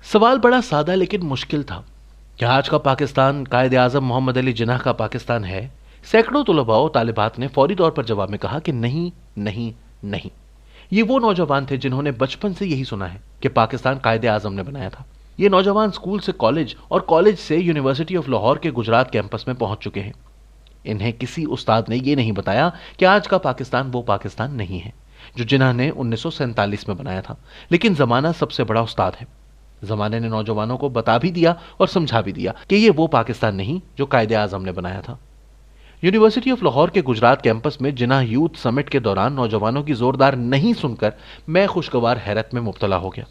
सवाल बड़ा सादा लेकिन मुश्किल था। क्या आज का पाकिस्तान कायद आजम मोहम्मद अली जिन्नाह का पाकिस्तान है? सैकड़ों तुलबा और तालिबात ने फौरी तौर पर जवाब में कहा कि नहीं, नहीं, नहीं। ये वो नौजवान थे जिन्होंने बचपन से यही सुना है कि पाकिस्तान कायद आजम ने बनाया था। ये नौजवान स्कूल से कॉलेज और कॉलेज से यूनिवर्सिटी ऑफ लाहौर के गुजरात कैंपस में पहुंच चुके हैं। इन्हें किसी उस्ताद ने यह नहीं बताया कि आज का पाकिस्तान वो पाकिस्तान नहीं है जो जिन्नाह ने 1947 में बनाया था। लेकिन जमाना सबसे बड़ा उस्ताद है। जमाने ने नौजवानों को बता भी दिया और समझा भी दिया कि ये वो पाकिस्तान नहीं जो कायदे आजम ने बनाया था। यूनिवर्सिटी ऑफ लाहौर के गुजरात कैंपस में जिन्नाह यूथ समिट के दौरान नौजवानों की जोरदार नहीं सुनकर मैं खुशगवार हैरत में मुब्तला हो गया।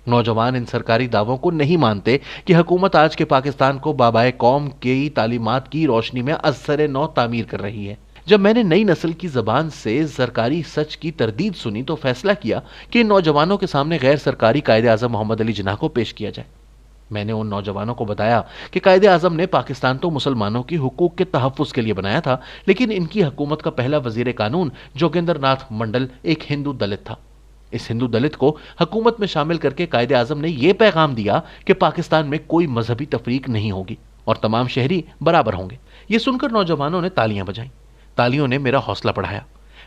नौजवान इन सरकारी दावों को नहीं मानते कि हुकूमत आज के पाकिस्तान को बाबाए कौम की तालीमात की रोशनी में असर नौ तामीर कर रही है। जब मैंने नई नस्ल की जबान से सरकारी सच की तरदीद सुनी तो फैसला किया कि इन नौजवानों के सामने गैर सरकारी कायदे आजम मोहम्मद अली जिन्नाह को पेश किया जाए। मैंने उन नौजवानों को बताया कि कायदे आजम ने पाकिस्तान तो मुसलमानों की हुकूक के तहफ़्फ़ुज़ के लिए बनाया था, लेकिन इनकी हुकूमत का पहला वजीर कानून जोगिंदर नाथ मंडल एक हिंदू दलित था। इस हिंदू दलित को हुकूमत में शामिल करके कायदे आजम ने यह पैगाम दिया कि पाकिस्तान में कोई मजहबी तफरीक नहीं होगी और तमाम शहरी बराबर होंगे। ये सुनकर नौजवानों ने तालियां बजाईं। तालियों ने मेरा हौसला बढ़ाया।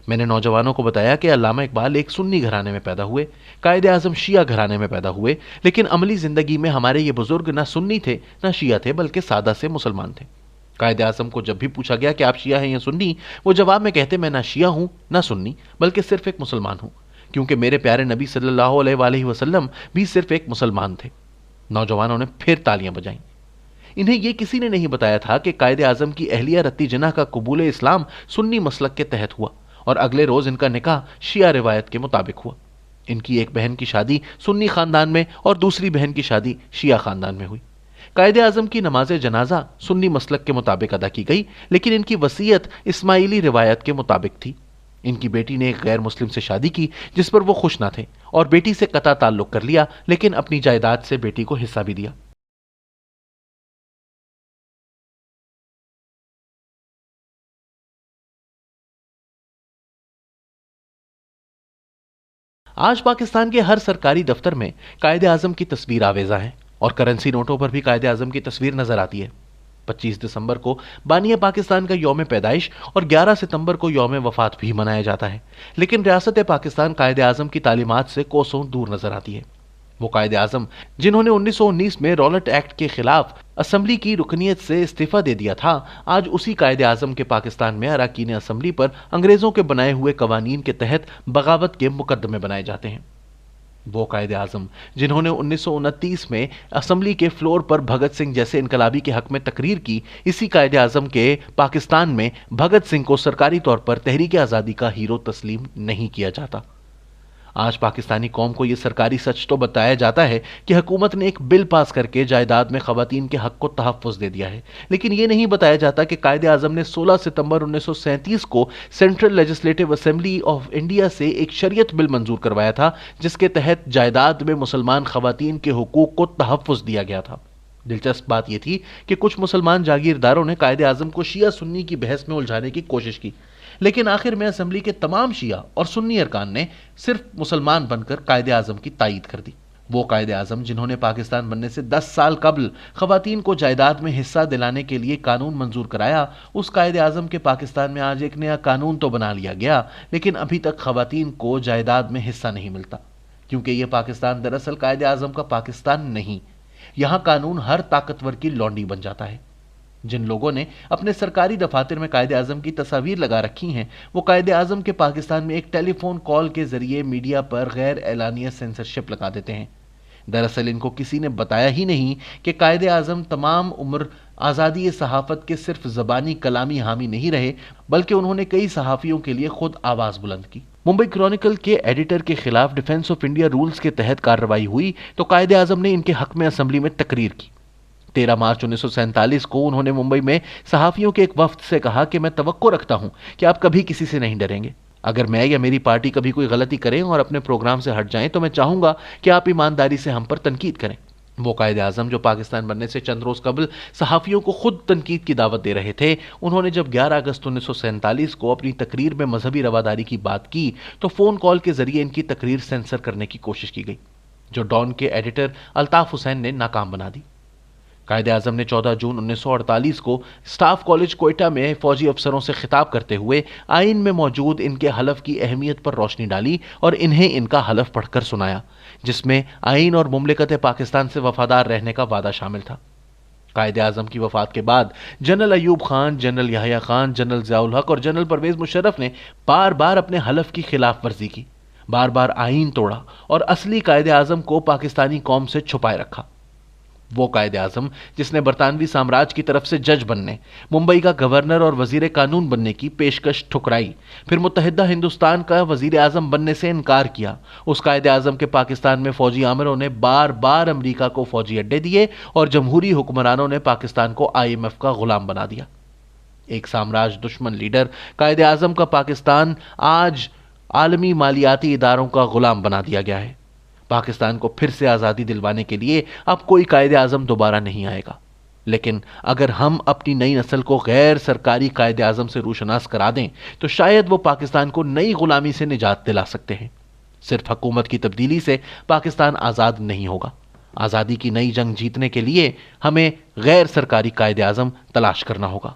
मैंने नौजवानों को बताया कि अल्लामा इकबाल एक सुन्नी घराने में पैदा हुए, कायदे आजम शिया घराने में पैदा हुए, लेकिन अमली जिंदगी में हमारे ये बुजुर्ग ना सुन्नी थे ना शिया थे, बल्कि सादा से मुसलमान थे। कायदे आजम को जब भी पूछा गया कि आप शिया हैं या सुन्नी, वो जवाब में कहते मैं ना शिया हूं ना सुन्नी, बल्कि सिर्फ एक मुसलमान हूं, क्योंकि मेरे प्यारे नबी सल्लल्लाहु अलैहि वसल्लम भी सिर्फ एक मुसलमान थे। नौजवानों ने फिर तालियां बजाईं। इन्हें यह किसी ने नहीं बताया था कि कायदे आजम की अहलिया रत्ती जिन्नाह का कबूल इस्लाम सुन्नी मसलक के तहत हुआ और अगले रोज इनका निकाह शिया रिवायत के मुताबिक हुआ। इनकी एक बहन की शादी सुन्नी खानदान में और दूसरी बहन की शादी शिया खानदान में हुई। कायदे आजम की नमाज जनाजा सुन्नी मसलक के मुताबिक अदा की गई, लेकिन इनकी वसीयत इस्माइली रिवायत के मुताबिक थी। इनकी बेटी ने एक गैर मुस्लिम से शादी की जिस पर वो खुश ना थे और बेटी से कता ताल्लुक कर लिया, लेकिन अपनी जायदाद से बेटी को हिस्सा भी दिया। आज पाकिस्तान के हर सरकारी दफ्तर में कायदे आजम की तस्वीर आवेजा है और करेंसी नोटों पर भी कायदे आजम की तस्वीर नजर आती है। 25 दिसंबर को बानिया पाकिस्तान का यौम पैदाइश और 11 सितंबर को यौम वफात भी मनाया जाता है, लेकिन रियासत पाकिस्तान कायदे आजम की तालीमात से कोसों दूर नजर आती है। वो कायदे आजम जिन्होंने 1919 में रॉलेट एक्ट के खिलाफ असम्बली की रुकनीत से इस्तीफा दे दिया था, आज उसी कायदे आजम के पाकिस्तान में अराकीन असम्बली पर अंग्रेजों के बनाए हुए कवानीन के तहत बगावत के मुकदमे बनाए जाते हैं। वो कायदे आजम जिन्होंने 1929 में असम्बली के फ्लोर पर भगत सिंह जैसे इनकलाबी के हक में तकरीर की, इसी कायदे आजम के पाकिस्तान में भगत सिंह को सरकारी तौर पर तहरीक आज़ादी का हीरो तस्लीम नहीं किया जाता। आज पाकिस्तानी कौम को यह सरकारी सच तो बताया जाता है कि हुकूमत ने एक बिल पास करके जायदाद में खवातीन के हक को तहफ़्फ़ुज़ दे दिया है, लेकिन यह नहीं बताया जाता कि कायदे आजम ने 16 सितंबर 1937 को central legislative assembly of India से एक शरीयत बिल मंजूर करवाया था, जिसके तहत जायदाद में मुसलमान खवातीन के हुकूक को तहफ़्फ़ुज़ दिया गया था। दिलचस्प बात यह थी कि कुछ मुसलमान जागीरदारों ने कायदे आजम को शिया सुन्नी की बहस में उलझाने की कोशिश की, लेकिन आखिर में असेंबली के तमाम शिया और सुन्नी अरकान ने सिर्फ मुसलमान बनकर कायदे आजम की तायीद कर दी। वो कायदे आजम जिन्होंने पाकिस्तान बनने से 10 साल कबल खवातीन को जायदाद में हिस्सा दिलाने के लिए कानून मंजूर कराया, उस कायदे आजम के पाकिस्तान में आज एक नया कानून तो बना लिया गया, लेकिन अभी तक खवातीन को जायदाद में हिस्सा नहीं मिलता, क्योंकि यह पाकिस्तान दरअसल कायदे आजम का पाकिस्तान नहीं। यहां कानून हर ताकतवर की लौंडी बन जाता है। जिन लोगों ने अपने सरकारी दफातर में कायदे आजम की तस्वीर लगा रखी हैं, वो कायदे आजम के पाकिस्तान में एक टेलीफोन कॉल के जरिए मीडिया पर गैर एलानिया सेंसरशिप लगा देते हैं। दरअसल इनको किसी ने बताया ही नहीं कि कायदे आजम तमाम उम्र आज़ादी सहाफत के सिर्फ ज़बानी कलामी हामी नहीं रहे, बल्कि उन्होंने कई सहाफ़ियों के लिए खुद आवाज़ बुलंद की। मुंबई क्रॉनिकल के एडिटर के खिलाफ डिफेंस ऑफ इंडिया रूल्स के तहत कार्रवाई हुई तो कायदे आजम ने इनके हक में असेंबली में तकरीर की। 13 मार्च 1947 को उन्होंने मुंबई में सहाफ़ियों के एक वफ्द से कहा कि मैं तवक्को रखता हूं कि आप कभी किसी से नहीं डरेंगे। अगर मैं या मेरी पार्टी कभी कोई गलती करें और अपने प्रोग्राम से हट जाएं तो मैं चाहूंगा कि आप ईमानदारी से हम पर तनकीद करें। वो कायदे आजम जो पाकिस्तान बनने से चंद रोज कबल सहाफ़ियों को खुद तनकीद की दावत दे रहे थे, उन्होंने जब 11 अगस्त 1947 को अपनी तकरीर में मजहबी रवादारी की बात की तो फ़ोन कॉल के जरिए इनकी तकरीर सेंसर करने की कोशिश की गई। जो डॉन के एडिटर अल्ताफ हुसैन ने नाकाम बना दी। कायदे आजम ने 14 जून 1948 को स्टाफ कॉलेज कोयटा में फौजी अफसरों से खिताब करते हुए आइन में मौजूद इनके हलफ की अहमियत पर रोशनी डाली और इन्हें इनका हलफ पढ़कर सुनाया, जिसमें आइन और मुमलिकत पाकिस्तान से वफादार रहने का वादा शामिल था। कायदे आजम की वफात के बाद general Ayub Khan, general Yahya Khan, general Ziaul Haq और जनरल परवेज मुशर्रफ ने बार बार अपने हलफ की खिलाफ वर्जी की, बार बार आइन तोड़ा और असली कायदे आजम को पाकिस्तानी कौम से छुपाए रखा। वो कायदे आजम जिसने बरतानवी साम्राज्य की तरफ से जज बनने, मुंबई का गवर्नर और वजीर कानून बनने की पेशकश ठुकराई, फिर मुत्तहिदा हिंदुस्तान का वजीर आजम बनने से इनकार किया, उस कायदे आजम के पाकिस्तान में फौजी आमिरों ने बार बार अमरीका को फौजी अड्डे दिए और जमहूरी हुक्मरानों ने पाकिस्तान को IMF का गुलाम बना दिया। एक साम्राज्य दुश्मन लीडर कायदे आजम का पाकिस्तान आज आलमी मालियाती इदारों का गुलाम बना दिया गया है। पाकिस्तान को फिर से आज़ादी दिलवाने के लिए अब कोई कायदे आजम दोबारा नहीं आएगा, लेकिन अगर हम अपनी नई नस्ल को गैर सरकारी कायदे आजम से रूशनास करा दें तो शायद वो पाकिस्तान को नई गुलामी से निजात दिला सकते हैं। सिर्फ हुकूमत की तब्दीली से पाकिस्तान आज़ाद नहीं होगा। आज़ादी की नई जंग जीतने के लिए हमें गैर सरकारी कायदे आजम तलाश करना होगा।